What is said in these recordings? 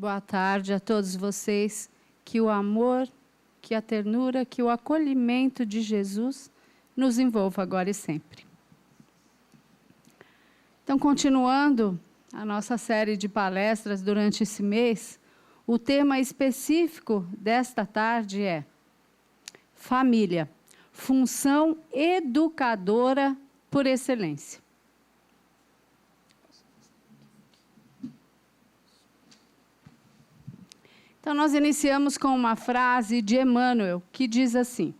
Boa tarde a todos vocês. Que o amor, que a ternura, que o acolhimento de Jesus nos envolva agora e sempre. Então, continuando a nossa série de palestras durante esse mês, o tema específico desta tarde é família, função educadora por excelência. Então, nós iniciamos com uma frase de Emmanuel, que diz assim: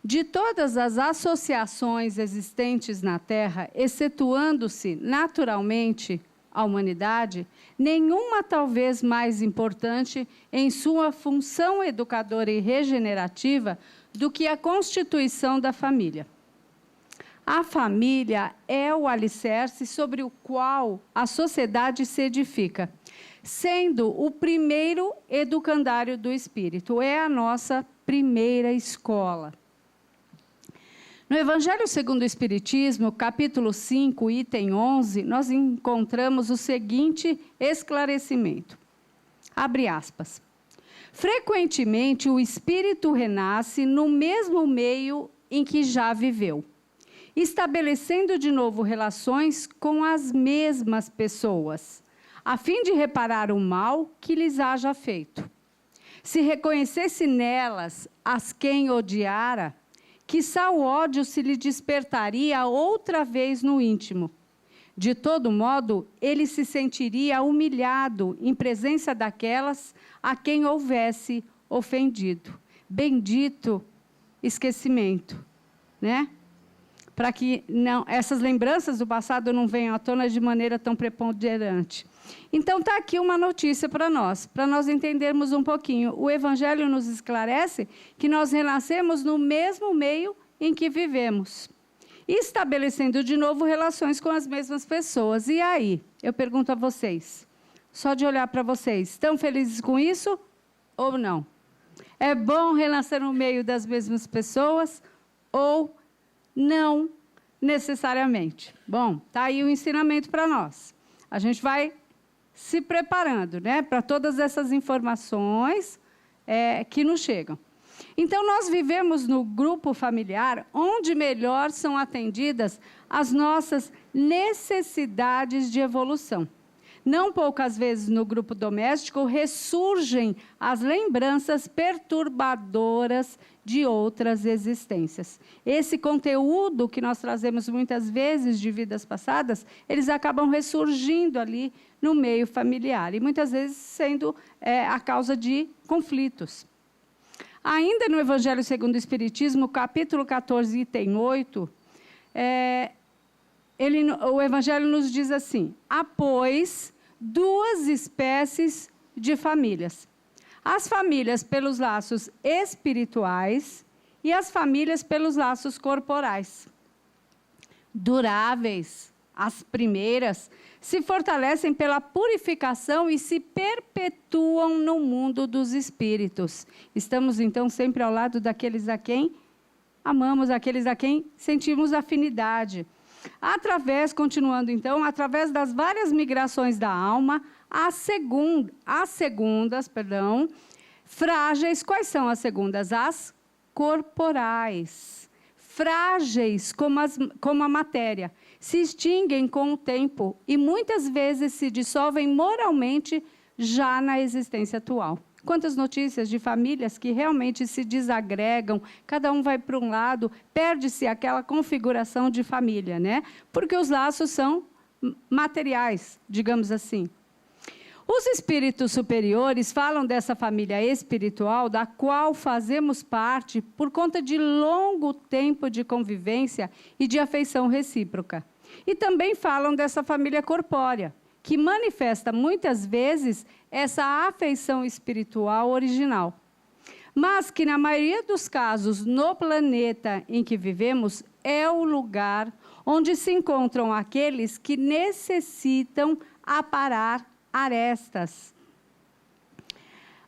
de todas as associações existentes na Terra, excetuando-se naturalmente a humanidade, nenhuma talvez mais importante em sua função educadora e regenerativa do que a constituição da família. A família é o alicerce sobre o qual a sociedade se edifica, sendo o primeiro educandário do espírito, é a nossa primeira escola. No Evangelho segundo o Espiritismo, capítulo 5, item 11, nós encontramos o seguinte esclarecimento. Abre aspas. Frequentemente, o espírito renasce no mesmo meio em que já viveu, estabelecendo de novo relações com as mesmas pessoas, a fim de reparar o mal que lhes haja feito. Se reconhecesse nelas as quem odiara, quiçá o ódio se lhe despertaria outra vez no íntimo. De todo modo, ele se sentiria humilhado em presença daquelas a quem houvesse ofendido. Bendito esquecimento, né? Para que essas lembranças do passado não venham à tona de maneira tão preponderante. Então, está aqui uma notícia para nós entendermos um pouquinho. O Evangelho nos esclarece que nós renascemos no mesmo meio em que vivemos, estabelecendo de novo relações com as mesmas pessoas. E aí, eu pergunto a vocês, só de olhar para vocês, estão felizes com isso ou não? É bom renascer no meio das mesmas pessoas ou não necessariamente? Bom, está aí o ensinamento para nós. A gente vai se preparando, né, para todas essas informações que nos chegam. Então, nós vivemos no grupo familiar, onde melhor são atendidas as nossas necessidades de evolução. Não poucas vezes no grupo doméstico ressurgem as lembranças perturbadoras de outras existências. Esse conteúdo que nós trazemos muitas vezes de vidas passadas, eles acabam ressurgindo ali no meio familiar e muitas vezes sendo a causa de conflitos. Ainda no Evangelho segundo o Espiritismo, capítulo 14, item 8, o Evangelho nos diz assim: há, pois, duas espécies de famílias. As famílias pelos laços espirituais e as famílias pelos laços corporais. Duráveis, as primeiras, se fortalecem pela purificação e se perpetuam no mundo dos espíritos. Estamos, então, sempre ao lado daqueles a quem amamos, aqueles a quem sentimos afinidade. Continuando então, através das várias migrações da alma, as segundas, frágeis. Quais são as segundas? As corporais. Frágeis como a matéria. Se extinguem com o tempo e muitas vezes se dissolvem moralmente já na existência atual. Quantas notícias de famílias que realmente se desagregam, cada um vai para um lado, perde-se aquela configuração de família, né? Porque os laços são materiais, digamos assim. Os espíritos superiores falam dessa família espiritual, da qual fazemos parte por conta de longo tempo de convivência e de afeição recíproca. E também falam dessa família corpórea, que manifesta muitas vezes essa afeição espiritual original. Mas que, na maioria dos casos, no planeta em que vivemos, é o lugar onde se encontram aqueles que necessitam aparar arestas,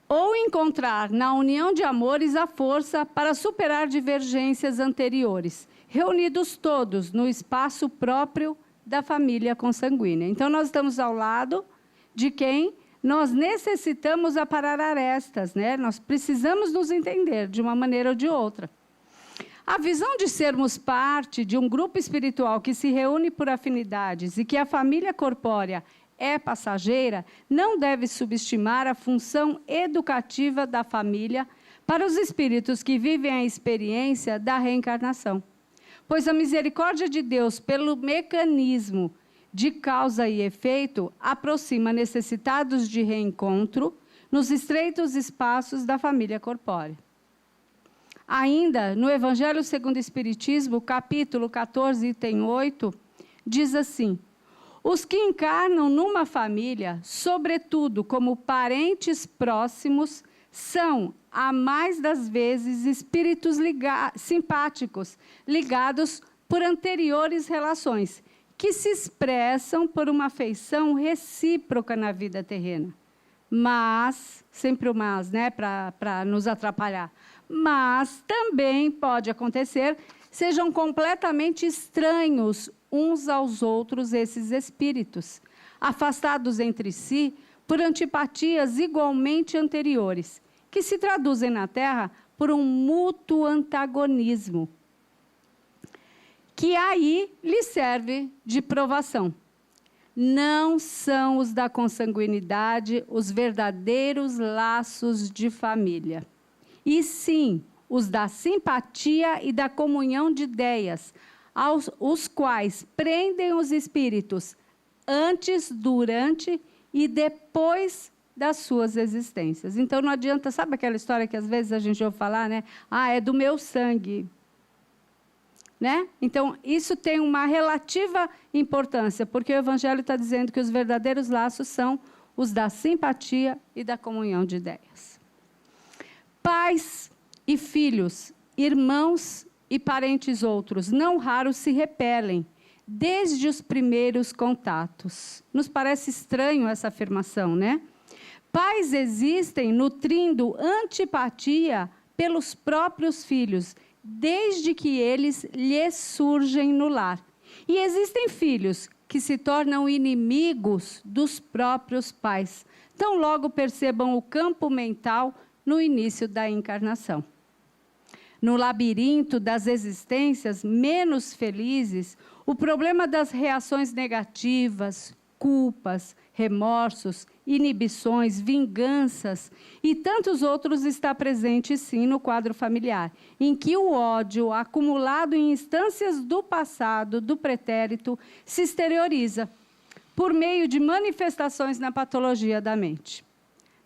ou encontrar na união de amores a força para superar divergências anteriores, reunidos todos no espaço próprio da família consanguínea. Então, nós estamos ao lado de quem nós necessitamos aparar arestas, né? Nós precisamos nos entender de uma maneira ou de outra. A visão de sermos parte de um grupo espiritual que se reúne por afinidades e que a família corpórea é passageira, não deve subestimar a função educativa da família para os espíritos que vivem a experiência da reencarnação. Pois a misericórdia de Deus, pelo mecanismo de causa e efeito, aproxima necessitados de reencontro nos estreitos espaços da família corpórea. Ainda, no Evangelho segundo o Espiritismo, capítulo 14, item 8, diz assim: os que encarnam numa família, sobretudo como parentes próximos, são, a mais das vezes, espíritos simpáticos, ligados por anteriores relações, que se expressam por uma afeição recíproca na vida terrena. Mas, sempre o mas, né, para nos atrapalhar, mas também pode acontecer, sejam completamente estranhos uns aos outros esses espíritos, afastados entre si por antipatias igualmente anteriores, que se traduzem na Terra por um mútuo antagonismo, que aí lhe serve de provação. Não são os da consanguinidade os verdadeiros laços de família, e sim os da simpatia e da comunhão de ideias, os quais prendem os espíritos antes, durante e depois das suas existências. Então, não adianta, sabe aquela história que às vezes a gente ouve falar, né? Ah, é do meu sangue. Né? Então, isso tem uma relativa importância, porque o Evangelho está dizendo que os verdadeiros laços são os da simpatia e da comunhão de ideias. Pais e filhos, irmãos e parentes outros, não raros se repelem, desde os primeiros contatos. Nos parece estranho essa afirmação, né? Pais existem nutrindo antipatia pelos próprios filhos, desde que eles lhes surgem no lar. E existem filhos que se tornam inimigos dos próprios pais, tão logo percebam o campo mental no início da encarnação. No labirinto das existências menos felizes, o problema das reações negativas, culpas, remorsos, inibições, vinganças e tantos outros está presente, sim, no quadro familiar, em que o ódio, acumulado em instâncias do passado, do pretérito, se exterioriza por meio de manifestações na patologia da mente.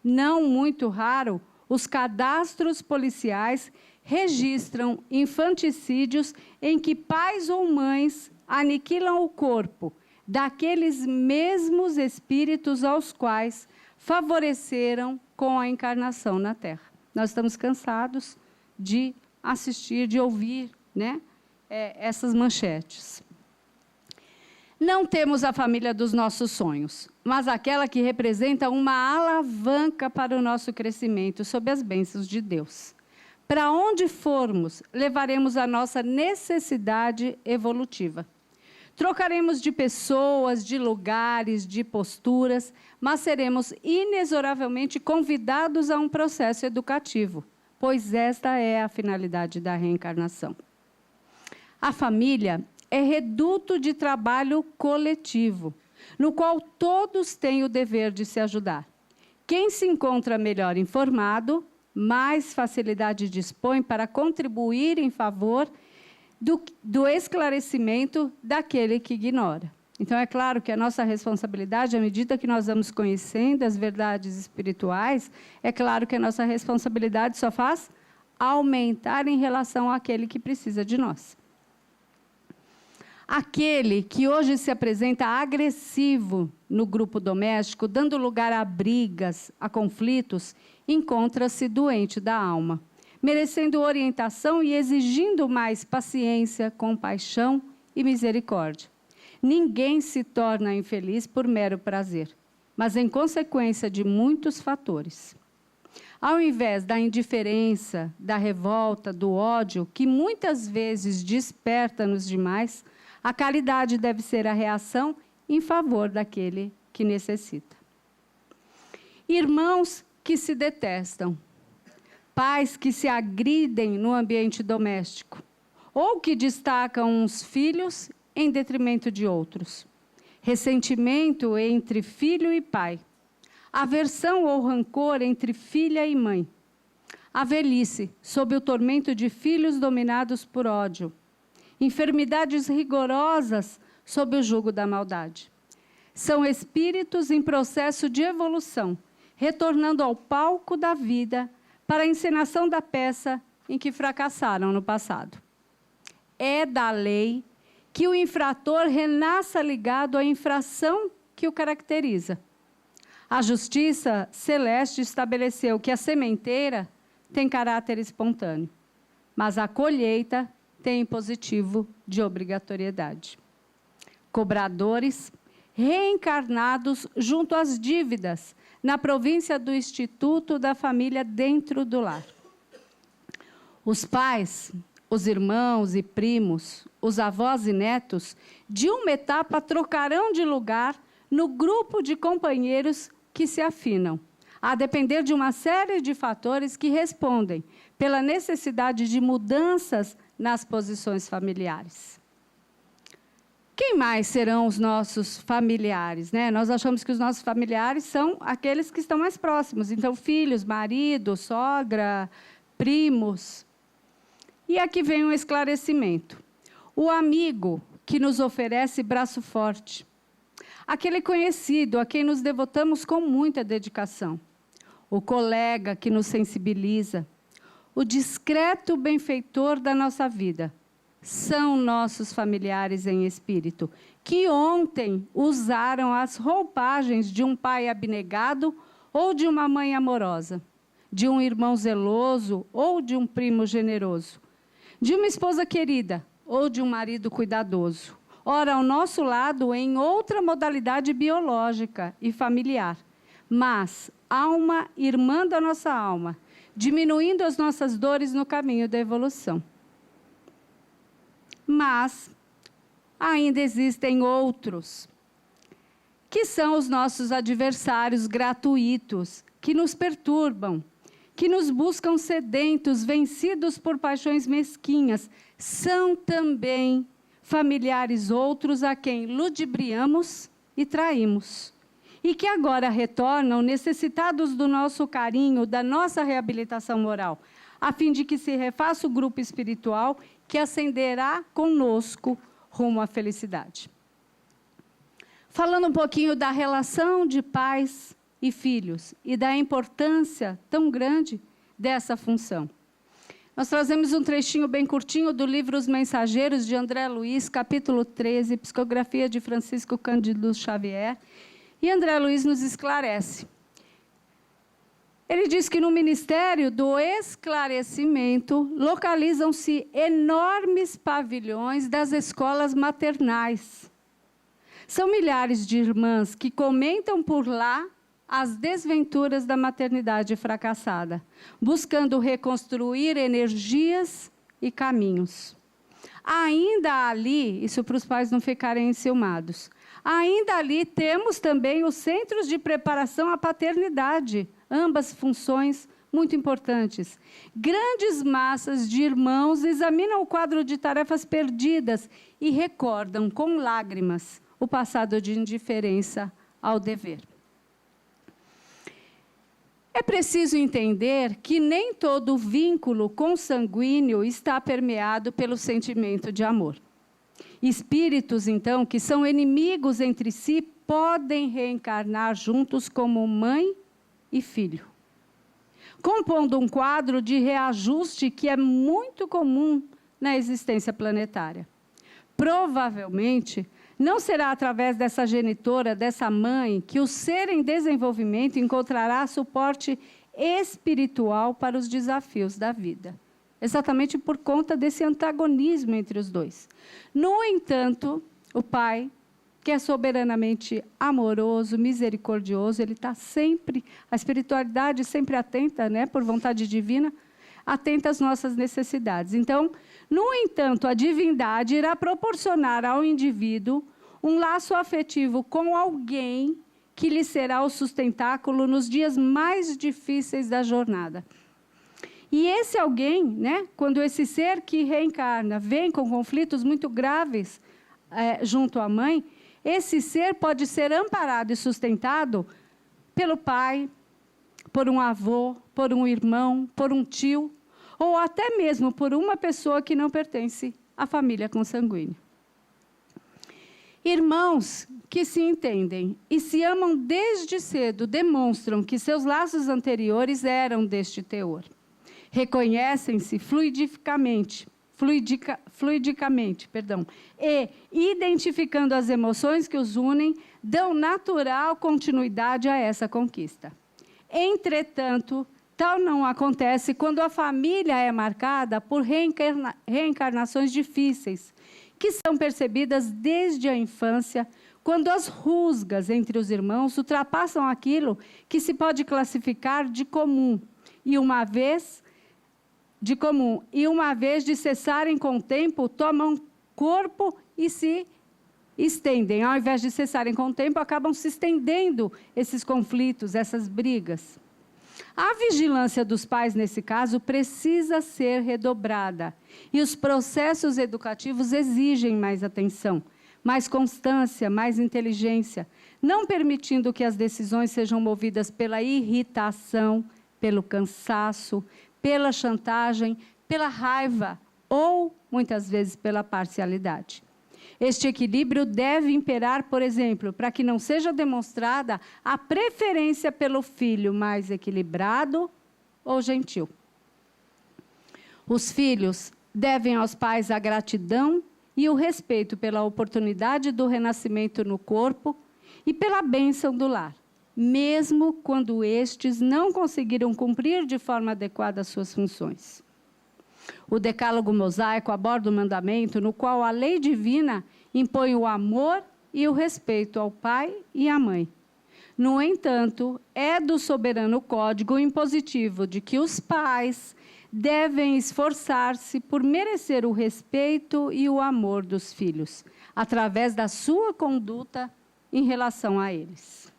Não muito raro, os cadastros policiais registram infanticídios em que pais ou mães aniquilam o corpo daqueles mesmos espíritos aos quais favoreceram com a encarnação na Terra. Nós estamos cansados de assistir, de ouvir, né, essas manchetes. Não temos a família dos nossos sonhos, mas aquela que representa uma alavanca para o nosso crescimento sob as bênçãos de Deus. Para onde formos, levaremos a nossa necessidade evolutiva. Trocaremos de pessoas, de lugares, de posturas, mas seremos inexoravelmente convidados a um processo educativo, pois esta é a finalidade da reencarnação. A família é reduto de trabalho coletivo, no qual todos têm o dever de se ajudar. Quem se encontra melhor informado, mais facilidade dispõe para contribuir em favor do esclarecimento daquele que ignora. Então, é claro que a nossa responsabilidade, à medida que nós vamos conhecendo as verdades espirituais, é claro que a nossa responsabilidade só faz aumentar em relação àquele que precisa de nós. Aquele que hoje se apresenta agressivo no grupo doméstico, dando lugar a brigas, a conflitos, encontra-se doente da alma, merecendo orientação e exigindo mais paciência, compaixão e misericórdia. Ninguém se torna infeliz por mero prazer, mas em consequência de muitos fatores. Ao invés da indiferença, da revolta, do ódio, que muitas vezes desperta nos demais, a caridade deve ser a reação em favor daquele que necessita. irmãos que se detestam, pais que se agridem no ambiente doméstico, ou que destacam uns filhos em detrimento de outros, ressentimento entre filho e pai, aversão ou rancor entre filha e mãe, a velhice sob o tormento de filhos dominados por ódio, enfermidades rigorosas sob o jugo da maldade. São espíritos em processo de evolução, retornando ao palco da vida para a encenação da peça em que fracassaram no passado. É da lei que o infrator renasça ligado à infração que o caracteriza. A justiça celeste estabeleceu que a sementeira tem caráter espontâneo, mas a colheita tem impositivo de obrigatoriedade. Cobradores reencarnados junto às dívidas na província do Instituto da Família dentro do lar. Os pais, os irmãos e primos, os avós e netos, de uma etapa trocarão de lugar no grupo de companheiros que se afinam, a depender de uma série de fatores que respondem pela necessidade de mudanças nas posições familiares. Quem mais serão os nossos familiares, né? Nós achamos que os nossos familiares são aqueles que estão mais próximos. Então, filhos, marido, sogra, primos. E aqui vem um esclarecimento. O amigo que nos oferece braço forte. Aquele conhecido a quem nos devotamos com muita dedicação. O colega que nos sensibiliza. O discreto benfeitor da nossa vida. São nossos familiares em espírito, que ontem usaram as roupagens de um pai abnegado ou de uma mãe amorosa, de um irmão zeloso ou de um primo generoso, de uma esposa querida ou de um marido cuidadoso. Ora, ao nosso lado, em outra modalidade biológica e familiar, mas alma irmando a nossa alma, diminuindo as nossas dores no caminho da evolução. Mas ainda existem outros, que são os nossos adversários gratuitos, que nos perturbam, que nos buscam sedentos, vencidos por paixões mesquinhas. São também familiares outros a quem ludibriamos e traímos, e que agora retornam necessitados do nosso carinho, da nossa reabilitação moral, a fim de que se refaça o grupo espiritual que ascenderá conosco rumo à felicidade. Falando um pouquinho da relação de pais e filhos e da importância tão grande dessa função. Nós trazemos um trechinho bem curtinho do livro Os Mensageiros, de André Luiz, capítulo 13, psicografia de Francisco Cândido Xavier, e André Luiz nos esclarece. Ele diz que no Ministério do Esclarecimento localizam-se enormes pavilhões das escolas maternais. São milhares de irmãs que comentam por lá as desventuras da maternidade fracassada, buscando reconstruir energias e caminhos. Ainda ali, isso para os pais não ficarem enciumados, ainda ali temos também os centros de preparação à paternidade, ambas funções muito importantes. Grandes massas de irmãos examinam o quadro de tarefas perdidas e recordam com lágrimas o passado de indiferença ao dever. É preciso entender que nem todo vínculo consanguíneo está permeado pelo sentimento de amor. Espíritos, então, que são inimigos entre si, podem reencarnar juntos como mãe e filho, compondo um quadro de reajuste que é muito comum na existência planetária. Provavelmente, não será através dessa genitora, dessa mãe, que o ser em desenvolvimento encontrará suporte espiritual para os desafios da vida. Exatamente por conta desse antagonismo entre os dois. No entanto, o pai, que é soberanamente amoroso, misericordioso, ele está sempre, a espiritualidade sempre atenta, né, por vontade divina, atenta às nossas necessidades. Então, no entanto, a divindade irá proporcionar ao indivíduo um laço afetivo com alguém que lhe será o sustentáculo nos dias mais difíceis da jornada. E esse alguém, né, quando esse ser que reencarna vem com conflitos muito graves junto à mãe, esse ser pode ser amparado e sustentado pelo pai, por um avô, por um irmão, por um tio, ou até mesmo por uma pessoa que não pertence à família consanguínea. Irmãos que se entendem e se amam desde cedo demonstram que seus laços anteriores eram deste teor. Reconhecem-se fluidicamente, e, identificando as emoções que os unem, dão natural continuidade a essa conquista. Entretanto, tal não acontece quando a família é marcada por reencarnações difíceis, que são percebidas desde a infância, quando as rusgas entre os irmãos ultrapassam aquilo que se pode classificar de comum, e uma vez de cessarem com o tempo, tomam corpo e se estendem. Ao invés de cessarem com o tempo, acabam se estendendo esses conflitos, essas brigas. A vigilância dos pais, nesse caso, precisa ser redobrada. E os processos educativos exigem mais atenção, mais constância, mais inteligência, não permitindo que as decisões sejam movidas pela irritação, pelo cansaço, pela chantagem, pela raiva ou, muitas vezes, pela parcialidade. Este equilíbrio deve imperar, por exemplo, para que não seja demonstrada a preferência pelo filho mais equilibrado ou gentil. Os filhos devem aos pais a gratidão e o respeito pela oportunidade do renascimento no corpo e pela bênção do lar, mesmo quando estes não conseguiram cumprir de forma adequada as suas funções. O decálogo mosaico aborda o mandamento no qual a lei divina impõe o amor e o respeito ao pai e à mãe. No entanto, é do soberano código impositivo de que os pais devem esforçar-se por merecer o respeito e o amor dos filhos, através da sua conduta em relação a eles.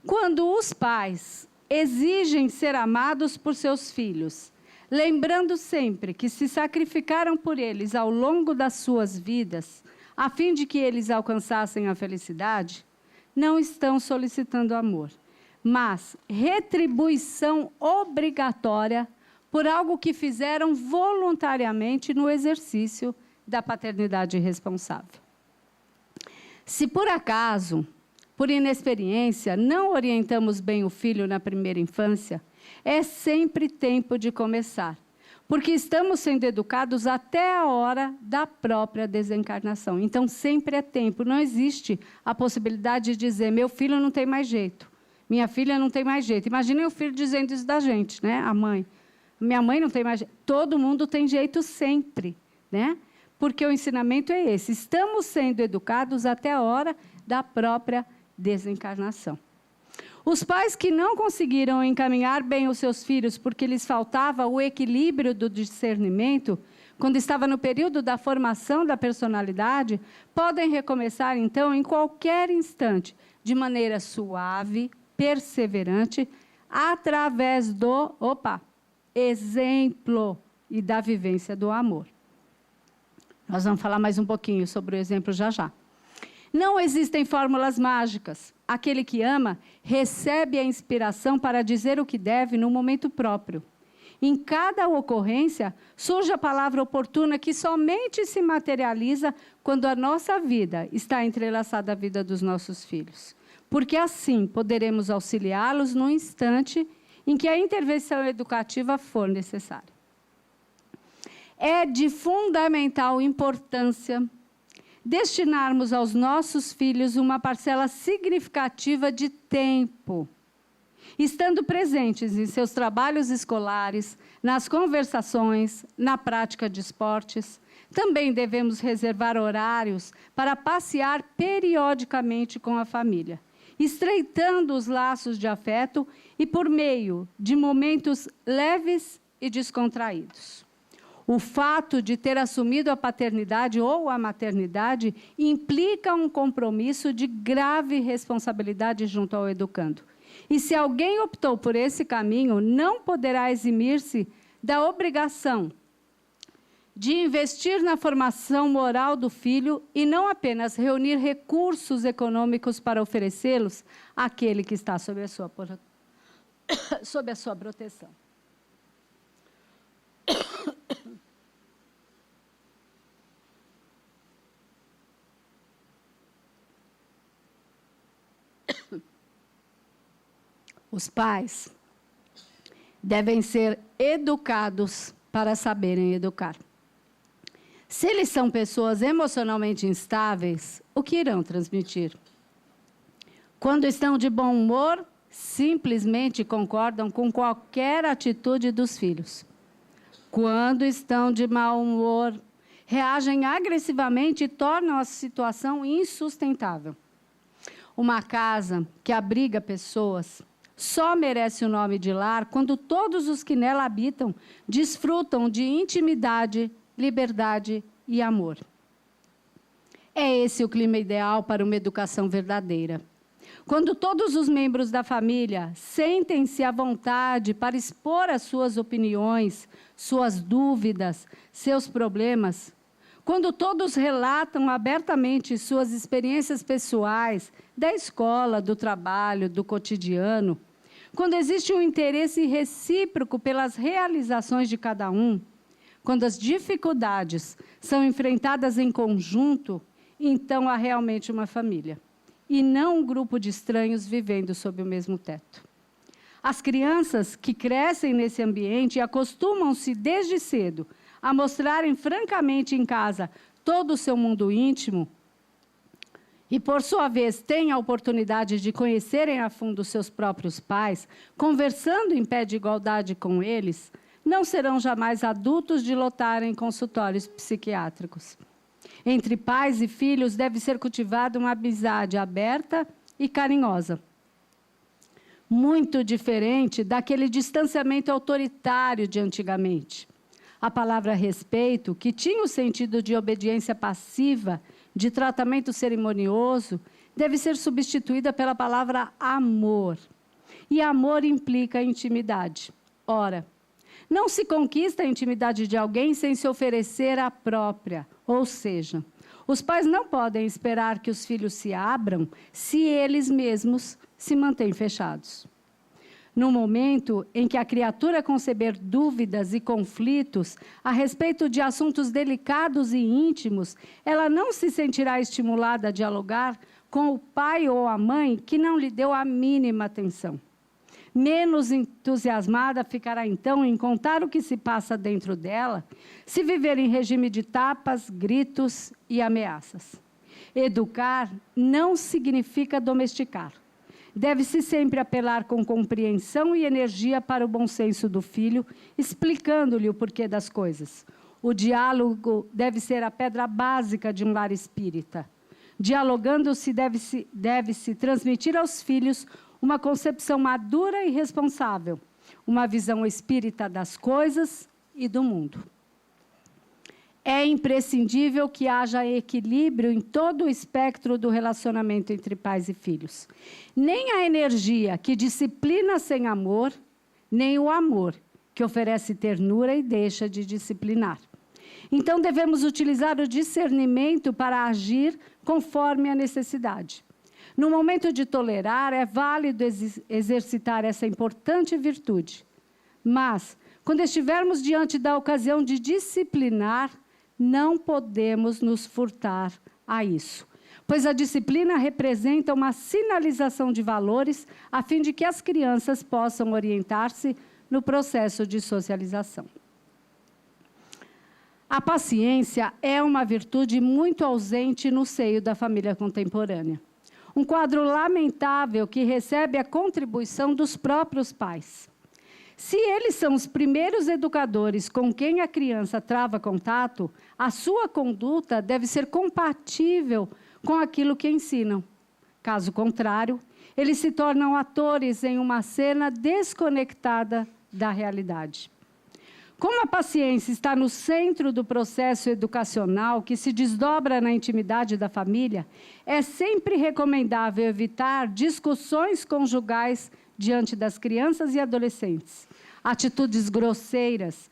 Quando os pais exigem ser amados por seus filhos, lembrando sempre que se sacrificaram por eles ao longo das suas vidas, a fim de que eles alcançassem a felicidade, não estão solicitando amor, mas retribuição obrigatória por algo que fizeram voluntariamente no exercício da paternidade responsável. Se por acaso, por inexperiência, não orientamos bem o filho na primeira infância, é sempre tempo de começar, porque estamos sendo educados até a hora da própria desencarnação. Então, sempre é tempo. Não existe a possibilidade de dizer, meu filho não tem mais jeito, minha filha não tem mais jeito. Imaginem o filho dizendo isso da gente, né? A mãe. Minha mãe não tem mais jeito. Todo mundo tem jeito sempre, né? Porque o ensinamento é esse. Estamos sendo educados até a hora da própria desencarnação. Os pais que não conseguiram encaminhar bem os seus filhos porque lhes faltava o equilíbrio do discernimento, quando estava no período da formação da personalidade, podem recomeçar, então, em qualquer instante, de maneira suave, perseverante, através do exemplo e da vivência do amor. Nós vamos falar mais um pouquinho sobre o exemplo já já. Não existem fórmulas mágicas. Aquele que ama recebe a inspiração para dizer o que deve no momento próprio. Em cada ocorrência, surge a palavra oportuna que somente se materializa quando a nossa vida está entrelaçada à vida dos nossos filhos. Porque assim poderemos auxiliá-los no instante em que a intervenção educativa for necessária. É de fundamental importância destinarmos aos nossos filhos uma parcela significativa de tempo, estando presentes em seus trabalhos escolares, nas conversações, na prática de esportes. Também devemos reservar horários para passear periodicamente com a família, estreitando os laços de afeto e por meio de momentos leves e descontraídos. O fato de ter assumido a paternidade ou a maternidade implica um compromisso de grave responsabilidade junto ao educando. E se alguém optou por esse caminho, não poderá eximir-se da obrigação de investir na formação moral do filho e não apenas reunir recursos econômicos para oferecê-los àquele que está sob a sua proteção. Os pais devem ser educados para saberem educar. Se eles são pessoas emocionalmente instáveis, o que irão transmitir? Quando estão de bom humor, simplesmente concordam com qualquer atitude dos filhos. Quando estão de mau humor, reagem agressivamente e tornam a situação insustentável. Uma casa que abriga pessoas só merece o nome de lar quando todos os que nela habitam desfrutam de intimidade, liberdade e amor. É esse o clima ideal para uma educação verdadeira. Quando todos os membros da família sentem-se à vontade para expor as suas opiniões, suas dúvidas, seus problemas, quando todos relatam abertamente suas experiências pessoais, da escola, do trabalho, do cotidiano, quando existe um interesse recíproco pelas realizações de cada um, quando as dificuldades são enfrentadas em conjunto, então há realmente uma família, e não um grupo de estranhos vivendo sob o mesmo teto. As crianças que crescem nesse ambiente acostumam-se desde cedo a mostrarem francamente em casa todo o seu mundo íntimo e, por sua vez, têm a oportunidade de conhecerem a fundo seus próprios pais, conversando em pé de igualdade com eles, não serão jamais adultos de lotarem consultórios psiquiátricos. Entre pais e filhos deve ser cultivada uma amizade aberta e carinhosa. Muito diferente daquele distanciamento autoritário de antigamente. A palavra respeito, que tinha o sentido de obediência passiva, de tratamento cerimonioso, deve ser substituída pela palavra amor. E amor implica intimidade. Ora, não se conquista a intimidade de alguém sem se oferecer a própria. Ou seja, os pais não podem esperar que os filhos se abram se eles mesmos se mantêm fechados. No momento em que a criatura conceber dúvidas e conflitos a respeito de assuntos delicados e íntimos, ela não se sentirá estimulada a dialogar com o pai ou a mãe que não lhe deu a mínima atenção. Menos entusiasmada ficará, então, em contar o que se passa dentro dela, se viver em regime de tapas, gritos e ameaças. Educar não significa domesticar. Deve-se sempre apelar com compreensão e energia para o bom senso do filho, explicando-lhe o porquê das coisas. O diálogo deve ser a pedra básica de um lar espírita. Dialogando-se, deve-se transmitir aos filhos uma concepção madura e responsável, uma visão espírita das coisas e do mundo. É imprescindível que haja equilíbrio em todo o espectro do relacionamento entre pais e filhos. Nem a energia que disciplina sem amor, nem o amor que oferece ternura e deixa de disciplinar. Então, devemos utilizar o discernimento para agir conforme a necessidade. No momento de tolerar, é válido exercitar essa importante virtude. Mas, quando estivermos diante da ocasião de disciplinar, não podemos nos furtar a isso, pois a disciplina representa uma sinalização de valores a fim de que as crianças possam orientar-se no processo de socialização. A paciência é uma virtude muito ausente no seio da família contemporânea. Um quadro lamentável que recebe a contribuição dos próprios pais. Se eles são os primeiros educadores com quem a criança trava contato, a sua conduta deve ser compatível com aquilo que ensinam. Caso contrário, eles se tornam atores em uma cena desconectada da realidade. Como a paciência está no centro do processo educacional que se desdobra na intimidade da família, é sempre recomendável evitar discussões conjugais diante das crianças e adolescentes, atitudes grosseiras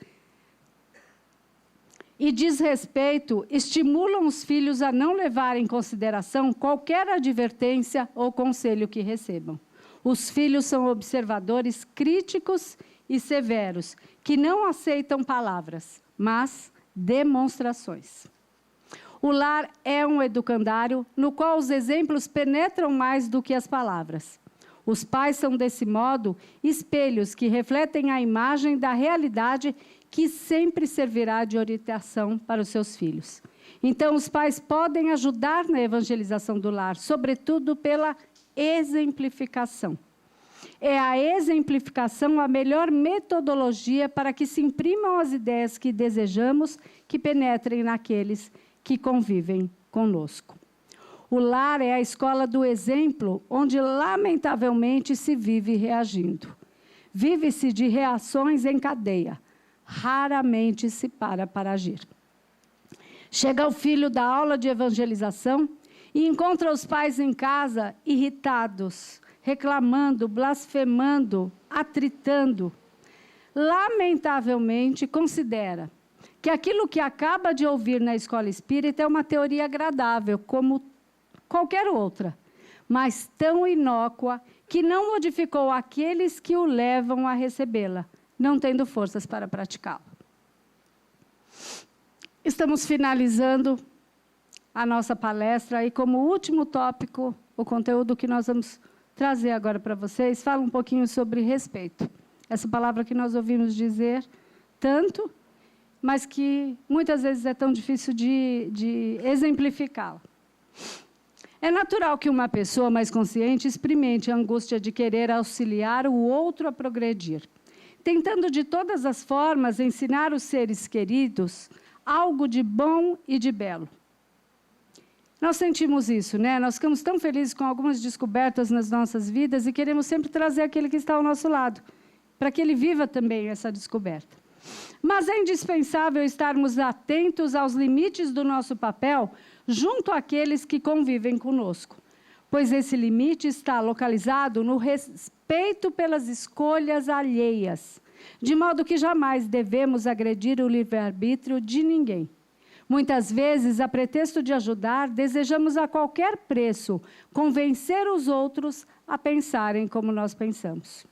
e desrespeito estimulam os filhos a não levar em consideração qualquer advertência ou conselho que recebam. Os filhos são observadores críticos e severos, que não aceitam palavras, mas demonstrações. O lar é um educandário no qual os exemplos penetram mais do que as palavras. Os pais são, desse modo, espelhos que refletem a imagem da realidade que sempre servirá de orientação para os seus filhos. Então, os pais podem ajudar na evangelização do lar, sobretudo pela exemplificação. É a exemplificação a melhor metodologia para que se imprimam as ideias que desejamos que penetrem naqueles que convivem conosco. O lar é a escola do exemplo, onde, lamentavelmente, se vive reagindo. Vive-se de reações em cadeia. Raramente se para agir. Chega o filho da aula de evangelização e encontra os pais em casa irritados, reclamando, blasfemando, atritando. Lamentavelmente, considera que aquilo que acaba de ouvir na escola espírita é uma teoria agradável, como qualquer outra, mas tão inócua que não modificou aqueles que o levam a recebê-la, não tendo forças para praticá-la. Estamos finalizando a nossa palestra e, como último tópico, o conteúdo que nós vamos trazer agora para vocês, fala um pouquinho sobre respeito. Essa palavra que nós ouvimos dizer tanto, mas que muitas vezes é tão difícil de exemplificá-la. É natural que uma pessoa mais consciente experimente a angústia de querer auxiliar o outro a progredir, tentando de todas as formas ensinar os seres queridos algo de bom e de belo. Nós sentimos isso, né? Nós ficamos tão felizes com algumas descobertas nas nossas vidas e queremos sempre trazer aquele que está ao nosso lado, para que ele viva também essa descoberta. Mas é indispensável estarmos atentos aos limites do nosso papel junto àqueles que convivem conosco, pois esse limite está localizado no respeito pelas escolhas alheias, de modo que jamais devemos agredir o livre-arbítrio de ninguém. Muitas vezes, a pretexto de ajudar, desejamos a qualquer preço convencer os outros a pensarem como nós pensamos.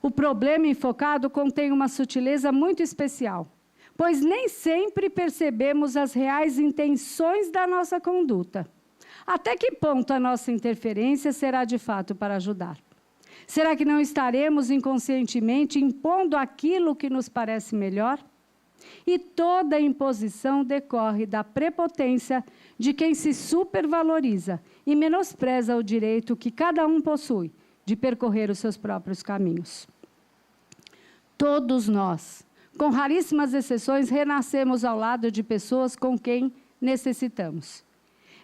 O problema enfocado contém uma sutileza muito especial, pois nem sempre percebemos as reais intenções da nossa conduta. Até que ponto a nossa interferência será de fato para ajudar? Será que não estaremos inconscientemente impondo aquilo que nos parece melhor? E toda imposição decorre da prepotência de quem se supervaloriza e menospreza o direito que cada um possui de percorrer os seus próprios caminhos. Todos nós, com raríssimas exceções, renascemos ao lado de pessoas com quem necessitamos.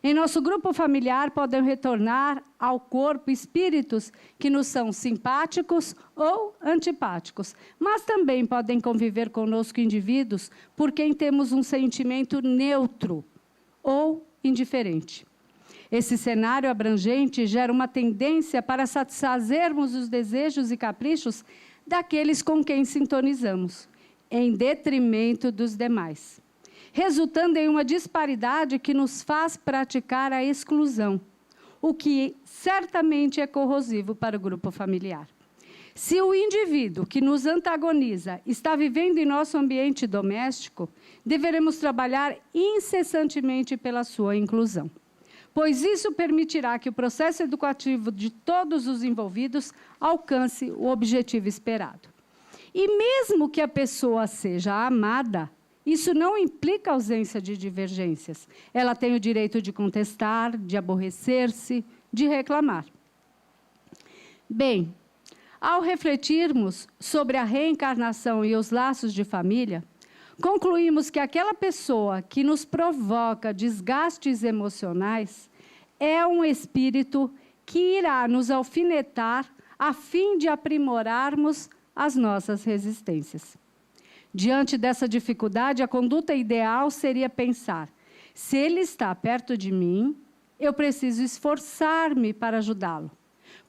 Em nosso grupo familiar podem retornar ao corpo espíritos que nos são simpáticos ou antipáticos, mas também podem conviver conosco indivíduos por quem temos um sentimento neutro ou indiferente. Esse cenário abrangente gera uma tendência para satisfazermos os desejos e caprichos daqueles com quem sintonizamos, em detrimento dos demais, resultando em uma disparidade que nos faz praticar a exclusão, o que certamente é corrosivo para o grupo familiar. Se o indivíduo que nos antagoniza está vivendo em nosso ambiente doméstico, deveremos trabalhar incessantemente pela sua inclusão, pois isso permitirá que o processo educativo de todos os envolvidos alcance o objetivo esperado. E mesmo que a pessoa seja amada, isso não implica ausência de divergências. Ela tem o direito de contestar, de aborrecer-se, de reclamar. Bem, ao refletirmos sobre a reencarnação e os laços de família, concluímos que aquela pessoa que nos provoca desgastes emocionais é um espírito que irá nos alfinetar a fim de aprimorarmos as nossas resistências. Diante dessa dificuldade, a conduta ideal seria pensar: se ele está perto de mim, eu preciso esforçar-me para ajudá-lo.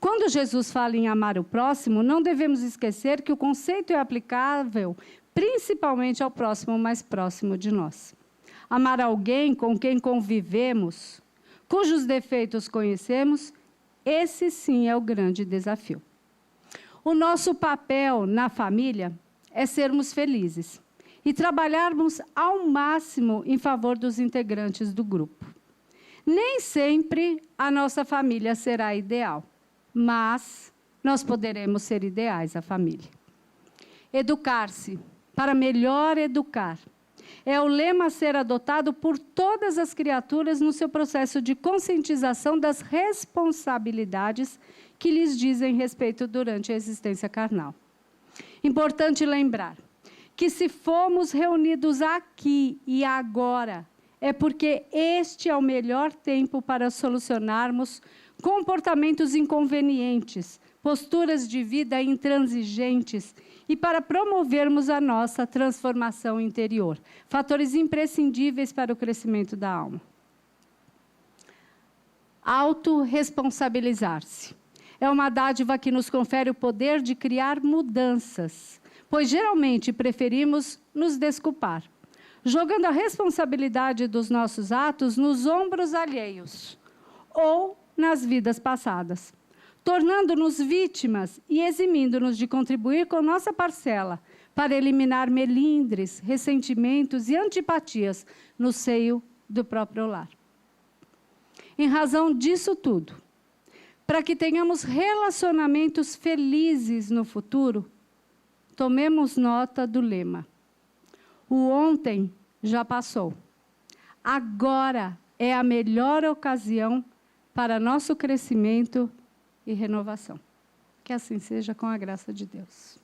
Quando Jesus fala em amar o próximo, não devemos esquecer que o conceito é aplicável principalmente ao próximo mais próximo de nós. Amar alguém com quem convivemos, cujos defeitos conhecemos, esse sim é o grande desafio. O nosso papel na família é sermos felizes e trabalharmos ao máximo em favor dos integrantes do grupo. Nem sempre a nossa família será ideal, mas nós poderemos ser ideais à família. Educar-se para melhor educar é o lema a ser adotado por todas as criaturas no seu processo de conscientização das responsabilidades que lhes dizem respeito durante a existência carnal. Importante lembrar que se fomos reunidos aqui e agora, é porque este é o melhor tempo para solucionarmos comportamentos inconvenientes, posturas de vida intransigentes e para promovermos a nossa transformação interior, fatores imprescindíveis para o crescimento da alma. Autorresponsabilizar-se é uma dádiva que nos confere o poder de criar mudanças, pois geralmente preferimos nos desculpar, jogando a responsabilidade dos nossos atos nos ombros alheios ou nas vidas passadas, tornando-nos vítimas e eximindo-nos de contribuir com nossa parcela para eliminar melindres, ressentimentos e antipatias no seio do próprio lar. Em razão disso tudo, para que tenhamos relacionamentos felizes no futuro, tomemos nota do lema: o ontem já passou. Agora é a melhor ocasião para nosso crescimento e renovação. Que assim seja, com a graça de Deus.